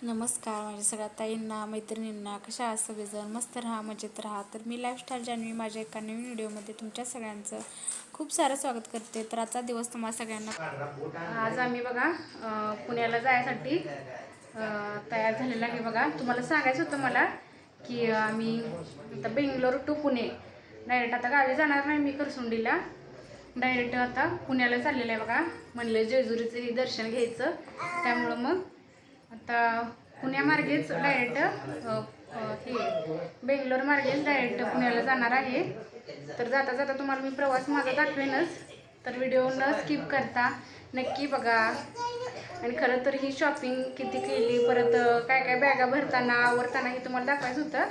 नमस्कार माझ्या सगळ्या ताईंना मैत्रिणींना कशा आहात सगळेजण मस्त राहा मजेत राहा। तर मी लाईफस्टाईल जान्हवी माझ्या एका नवीन व्हिडिओमध्ये तुमच्या सगळ्यांचं खूप सारं स्वागत करते। तर आजचा दिवस तुम्हाला सगळ्यांना आज आम्ही बघा पुण्याला जायसाठी तयार झालेला आहे। बघा तुम्हाला सांगायचं होतं मला की आम्ही आता बेंगलोर टू पुणे डायरेक्ट आता गावी जाणार नाही मी करसुंडीला डायरेक्ट आता पुण्याला चाललेलं आहे। बघा म्हणलं जेजुरीचं दर्शन घ्यायचं त्यामुळं मग आता पुण्यामार्गेच डायरेक्ट हे बेंगलोर मार्गेच डायरेक्ट पुण्याला जाणार आहे। तर जाता जाता तुम्हाला मी प्रवास माझा दाखवेनच, तर व्हिडिओ न स्किप करता नक्की बघा। आणि खरं तर ही शॉपिंग किती केली परत काय काय बॅगा भरताना आवरताना हे तुम्हाला दाखवायचं होतं,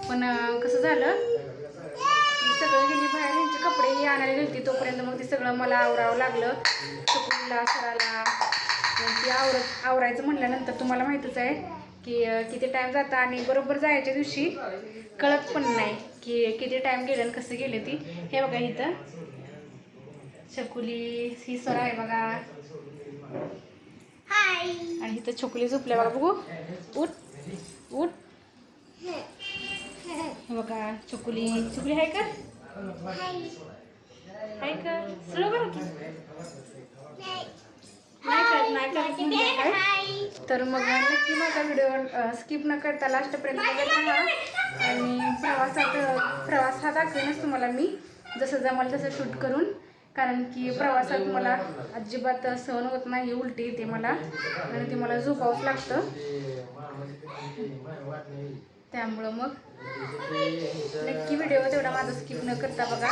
पण कसं झालं सगळं गेली बाहेर यांचे कपडेही आणायला गेली तोपर्यंत मग ते सगळं मला आवरावं लागलं चकुलीला सराला। ती आवरायचं म्हटल्यानंतर तुम्हाला माहीतच आहे की किती टाईम जाता आणि बरोबर जायच्या दिवशी कळत पण नाही की किती टाईम गेलं आणि कसं गेले ती। हे बघा इथं छकुली ही सर आहे बघा हाय, आणि इथं छकुली झोपल्या बघा बघू उठ उठ। हे बघा छकुली छकुली आहे का आहे का सरळ बरं की तर मग नक्की माझा व्हिडिओ स्किप न करता लास्टपर्यंत बघत राहा। आणि प्रवास हा दाखवेनच तुम्हाला मी जसं जमाल तसं शूट करून, कारण की प्रवासात मला अजिबात सहन होत नाही, उलटी येते मला आणि ते मला झोपावंच लागतं। त्यामुळं मग नक्की व्हिडिओ तेवढा माझा स्किप न करता बघा।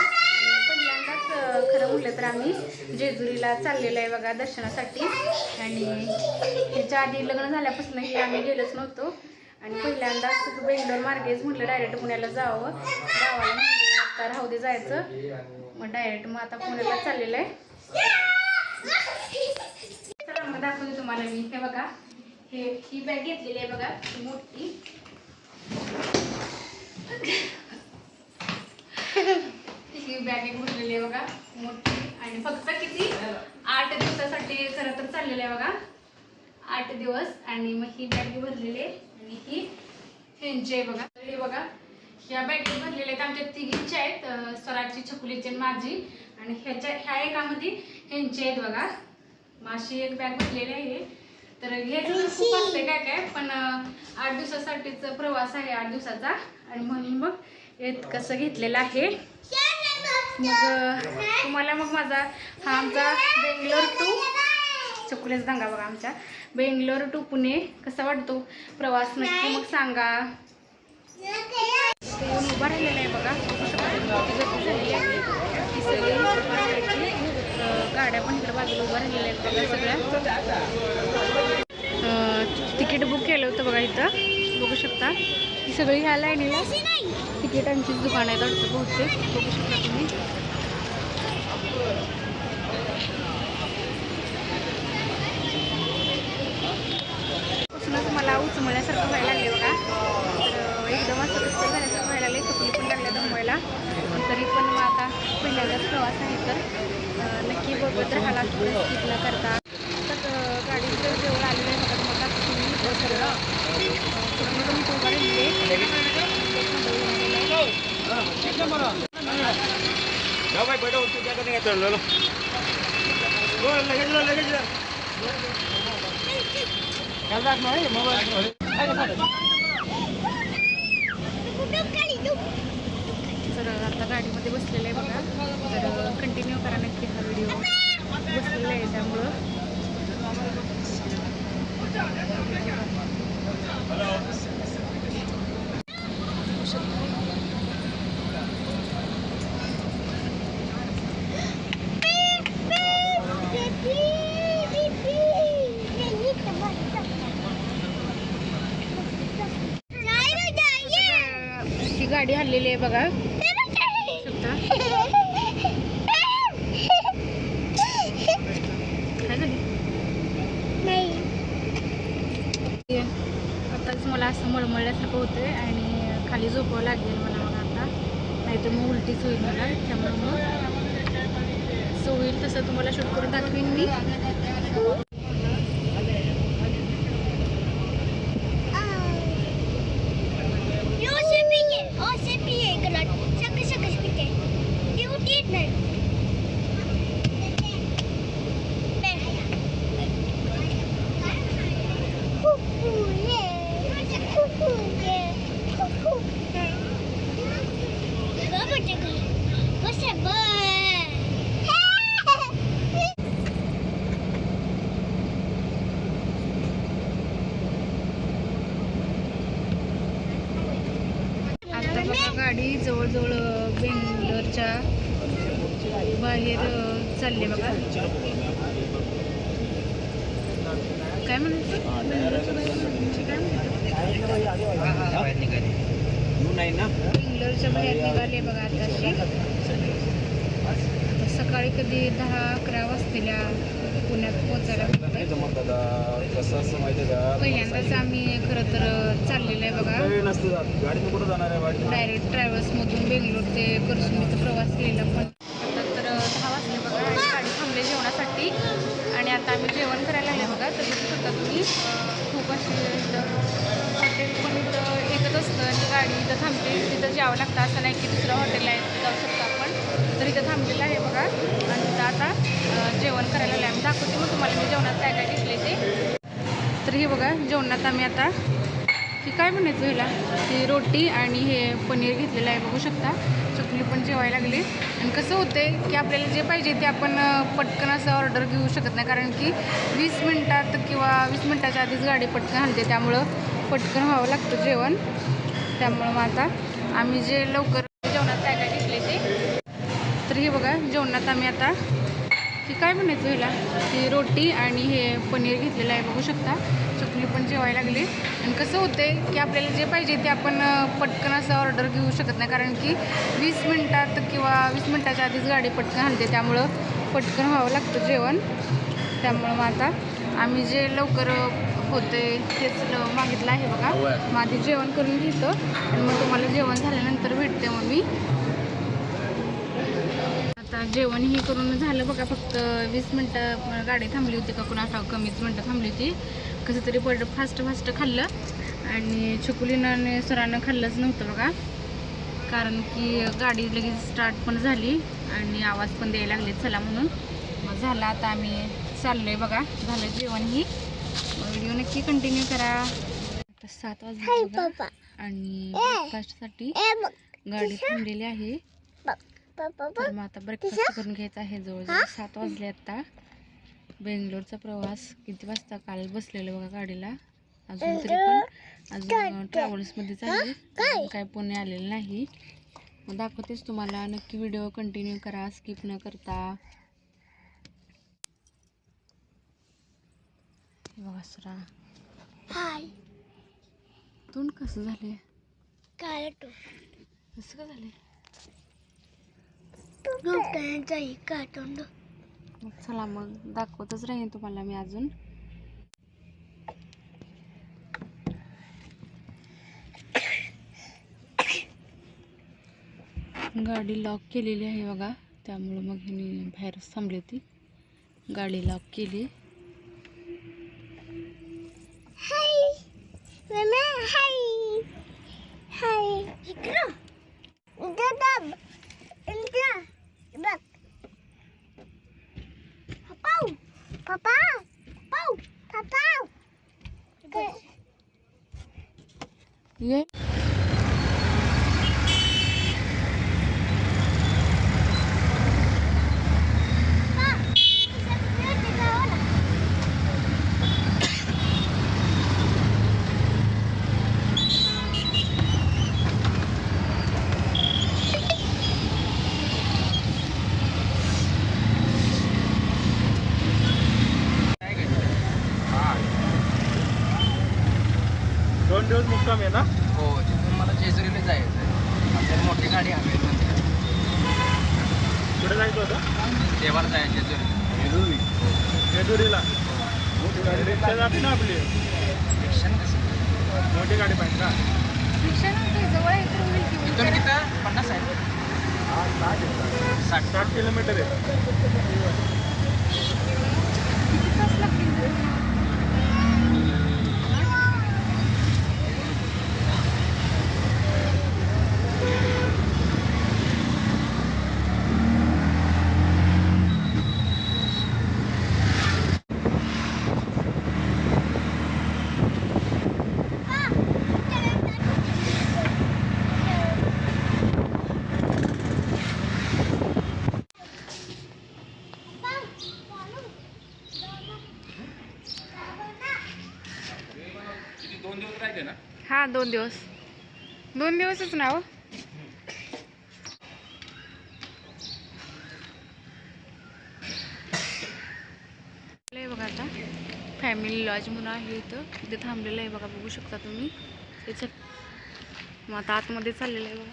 पहिल्यांदाच खरं म्हटलं तर आम्ही जेजुरीला चाललेलं आहे बघा दर्शनासाठी, आणि ह्याच्या आधी लग्न झाल्यापासूनही आम्ही गेलोच नव्हतो आणि पहिल्यांदाच बेंगलोर मार्गेच म्हटलं डायरेक्ट पुण्याला जावं, गावाला म्हणजे आता राहू दे जायचं, मग डायरेक्ट मग आता पुण्याला चाललेलं आहे। चला मग दाखवते तुम्हाला मी। हे बघा ही बॅग घेतलेली आहे बघा मोठी ही बॅग एक भरलेली आहे बघा मोठी, आणि फक्त किती 8 दिवसासाठी खरं तर चाललेलं आहे बघा 8 दिवस। आणि मग ही बॅग भरलेली आहे आणि ही ह्यांची आहे बघा। हे बघा ह्या बॅगेत भरलेल्या आहेत आमच्या तिघींच्या आहेत, स्वराची छकुलीची आणि माझी, आणि ह्या एकामध्ये ह्यांची आहेत बघा। माशी एक बॅग भरलेली आहे। तर घ्यायचं खूप असते काय काय, पण 8 दिवसासाठीच प्रवास आहे 8 दिवसाचा, आणि म्हणून मग कसं घेतलेलं आहे। मग तुम्हाला मग माझा हा आमचा बेंगलोर टू चकुलेच दंगा बघा आमच्या बेंगलोर टू पुणे कसा वाटतो प्रवास नक्की मग सांगा। उभा राहिलेला आहे बघा गर्दी झालेली आहे ती सगळी गाड्या पण इकडे बाजूला उभा राहिलेल्या आहेत बघा सगळ्या। तिकीट बुक केलं होतं बघा इथं बघू शकता, ही सगळी ह्या लाईनीला तिकिटांचीच दुकान आहेत वाटतं बहुतेक, बघू शकता तुम्ही। पासूनच मला उचमळल्यासारखं व्हायला लागले बघा, तर एकदम असं कसं झाल्यासारखं व्हायला लागले, चकली पण लागल्या दमवायला, तरी पण मग आता पहिल्यांदाच प्रवास आहे तर नक्की बघत राहायला स्किप न करता। तर गाडीचं जवळ आलेलं आहे बघा तुम्हाला तर आता गाडीमध्ये बसलेलं आहे बघा, तर कंटिन्यू करा नक्की हा व्हिडिओ बसलेला आहे त्यामुळं। ही गाडी हल्लेली आहे बघा शकता। आताच मला असं मळमळल्यासारखं होतंय आणि खाली झोपावं लागेल मला बघा आता, नाही तर मग उलटीच होईल मला, त्यामुळे मग सो होईल तसं तुम्हाला शूट करून दाखवीन मी। बघा गाडी जवळजवळ बेंगलोरच्या बाहेर चालले बघा. काय म्हणायचं बेंगलोरच्या बाहेर निघाले बघा आताशी. सकाळी कधी 10-11 वाजतेल्या पुण्यात पोचायला पहिल्यांदाच आम्ही खरं तर चाललेलं आहे बघा. डायरेक्ट ट्रॅव्हल्समधून बेंगलोर ते करसुनीचा प्रवास केलेला. पण आता तर 10 वाजले बघा आणि गाडी थांबले जेवणासाठी आणि आता आम्ही जेवण करायला लागले बघा. तर बघू शकता तुम्ही खूप अशी हॉटेल पण इथं एकच असतं आणि गाडी इथं थांबते. तिथं जावं लागतं असं नाही की दुसरं हॉटेल आहे तिथं जाऊ शकतो आपण. तर इथं थांबलेलं आहे बघा आणि तिथं आता जेवण करायला लागले. आम्ही दाखवते मग तुम्हाला मी जेवणात काय काय घेतले ते. तर हे बघा जेवणात आम्ही आता हे काय म्हणायचं ह्याला ही रोटी आणि हे पनीर घेतलेलं आहे बघू शकता. चकली पण जेवायला लागली. आणि कसं होते की आपल्याला जे पाहिजे ते आपण पटकन असं ऑर्डर घेऊ शकत नाही कारण की 20 मिनटात किंवा 20 मिनटाच्या आधीच गाडी पटकन आणते. त्यामुळं पटकन व्हावं लागतं जेवण. त्यामुळं मग आता आम्ही जे लवकर जेवणात काय काय घेतले ते. तर हे बघा जेवणात आम्ही आता हे काय म्हणायचं ह्याला ही रोटी आणि हे पनीर घेतलेलं आहे बघू शकता. चकली पण जेवायला लागली. आणि कसं होते की आपल्याला जे पाहिजे ते आपण पटकन असं ऑर्डर घेऊ शकत नाही कारण की 20 मिनटात किंवा 20 मिनटाच्या आधीच गाडी पटकन आणते. त्यामुळं पटकन व्हावं लागतं जेवण. त्यामुळं मग आता आम्ही जे लवकर होते तेच मागितलं आहे बघा. मग आधी जेवण करून घेतो आणि मग तुम्हाला जेवण झाल्यानंतर भेटते मग मी. आता जेवण ही करून झालं बघा. फक्त 20 मिनटं गाडी थांबली होती का कुणा असा कमीच मिनटं थांबली होती. कसं तरी फास्ट खाल्लं आणि छकुलीनं आणि सरानं खाल्लंच नव्हतं बघा कारण की गाडी लगेच स्टार्ट पण झाली आणि आवाज पण द्यायला लागले चला म्हणून. मग झालं आता आम्ही चाललोय बघा. झालं जेवण ही. व्हिडिओ नक्की कंटिन्यू करा. आता 7 वाजले बघा आणि ब्रेकफास्टसाठी गाडी थांबलेली आहे. तर मग आता ब्रेकफास्ट करून घ्यायचा आहे. जवळजवळ 7 वाजले आता. बेंगलोरचा प्रवास किती वाजता काल बसलेलं बघा गाडीला. अजून तरी पण अजून ट्रॅव्हल्समध्येच आहे. काय पुणे आलेलं नाही. मग दाखवतेच तुम्हाला. नक्की व्हिडिओ कंटिन्यू करा स्किप न करता. बघा सरा हाय तोंड कसं झाले काय कसं का झाले मग चला मग दाखवतच राहीन तुम्हाला मी अजून. गाडी लॉक केलेली आहे बघा. त्यामुळे मग ह्यानी बाहेरच थांबली होती. गाडी लॉक केली. हाय मम्मा हाय हाय इकडं इकडं इकडं बघ पापा पापा पापा पापा ये दिवस मुक्काम आहे ना. हो तिथून मला जेजुरीला जायचं आहे. आपल्याला मोठी गाडी हवी आहे नंतर. कुठे जायचं होतं देवाला जायचं जेजुरी. जेजुरीला रिक्षा जाते ना आपली. रिक्षा कसं मोठी गाडी पाहिजे का. इथून किती 50 आहे 60 किलोमीटर आहे. हा 2 दिवसच ना हो. फॅमिली लॉज म्हणून आहे इथे थांबलेलं आहे बघा, बघू शकता तुम्ही. त्याचं मग आता आतमध्ये चाललेलं आहे बघा.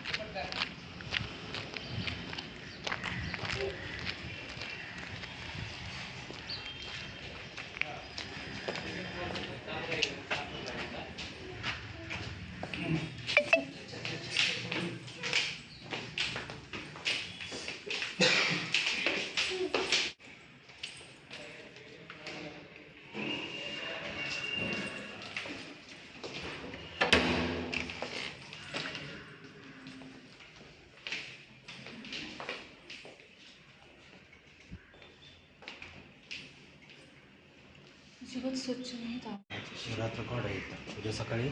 अजिबात स्वच्छ नाही का? शिवरात्र कोड आहे इथं. उद्या सकाळी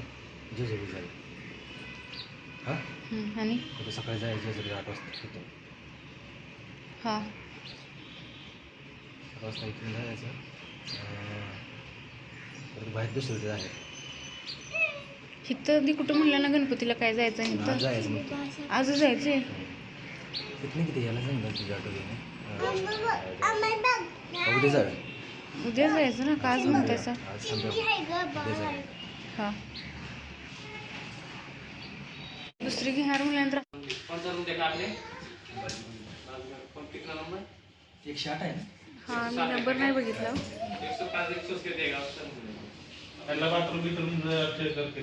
जेजुरी जाईल. हां आणि उद्या सकाळी जायचं जेजुरी 8 वाजता तिथं. हां 8 वाजता इथून जायचं. परत बाहेर दुसरीकडे आहे. इथं ती कुठं म्हणलं ना गणपतीला काय जायचं आहे आज इथं? जायचं मग आज जायचंय. तिथून किती यायला सांगितलं तुझ्या आठवड्याने. उद्या जाऊया. उद्या जायचं ना, का आज म्हणतायचं? आज संध्याकाळी उद्या जाऊया. हां दुसरी घेणार म्हटल्यानंतर 108 आहे ना. हां मी नंबर नाही बघितला. त्याला बाथरूम चेक करते.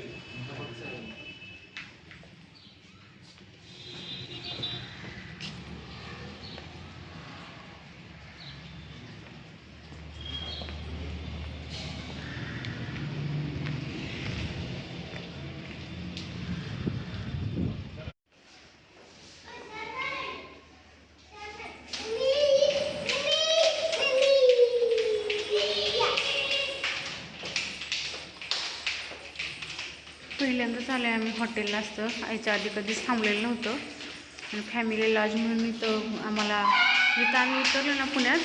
पहिल्यांदाच आलो आहे आम्ही हॉटेलला. असतं याच्या आधी कधीच थांबलेलं नव्हतं. आणि फॅमिली लॉज म्हणून इथं आम्हाला, जिथं आम्ही उतरलो ना पुण्यात,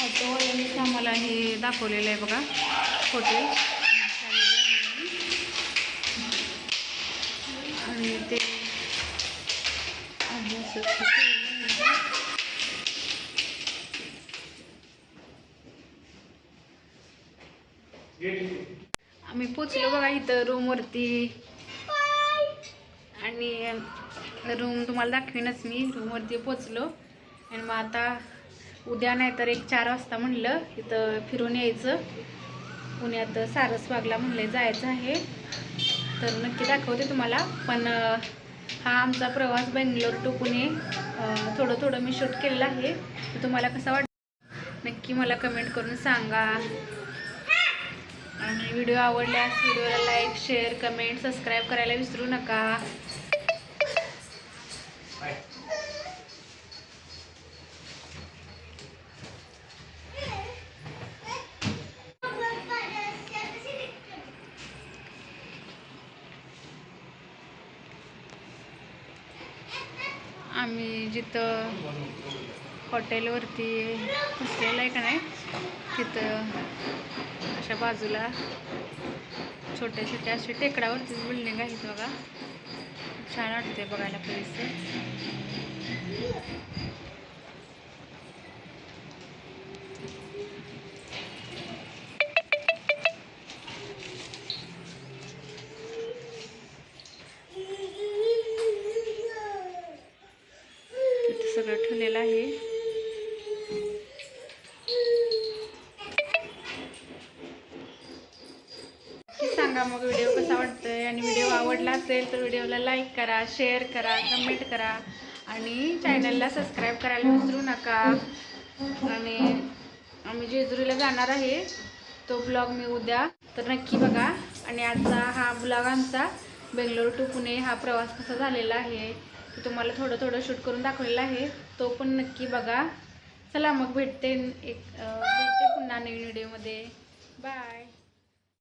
ऑटोवाल्यांनीच आम्हाला हे दाखवलेलं आहे बघा हॉटेल. आणि ते आम्ही पोचलो बघा इथं रूमवरती. आणि रूम तुम्हाला दाखवीनच मी. रूमवरती पोचलो आणि मग आता उद्या नाही तर 4 वाजता म्हणलं इथं फिरून यायचं. पुण्यात सारसबागला म्हणले जायचं आहे, तर नक्की दाखवते तुम्हाला. पण हा आमचा प्रवास बेंगलोर टू पुणे थोडं थोडं मी शूट केलेलं आहे. तर तुम्हाला कसं वाटतं नक्की मला कमेंट करून सांगा. आणि व्हिडिओ आवडल्यास व्हिडिओला लाईक, शेअर, कमेंट, सबस्क्राईब करायला विसरू नका. आम्ही जिथं हॉटेलवरती बसलेलं आहे का नाही, तिथं अशा बाजूला छोट्या छोट्या असे टेकडावरतीच बिल्डिंग आहेत बघा. छान वाटते बघायला परिसर. इथं सगळं ठेवलेलं आहे. सांगा मग व्हिडिओ कसा वाटतोय. आणि व्हिडिओ आवडला असेल तर व्हिडिओला लाईक करा, शेअर करा, कमेंट करा आणि चॅनलला सबस्क्राईब करायला विसरू नका. आणि आम्ही जेजुरीला जाणार आहे, तो ब्लॉग मी उद्या तर नक्की बघा. आणि आजचा हा ब्लॉग आमचा बेंगलोर टू पुणे हा प्रवास कसा झालेला आहे ते तुम्हाला थोडं थोडं शूट करून दाखवलेला आहे, तो पण नक्की बघा. चला मग भेटते पुन्हा नवीन व्हिडिओमध्ये. बाय.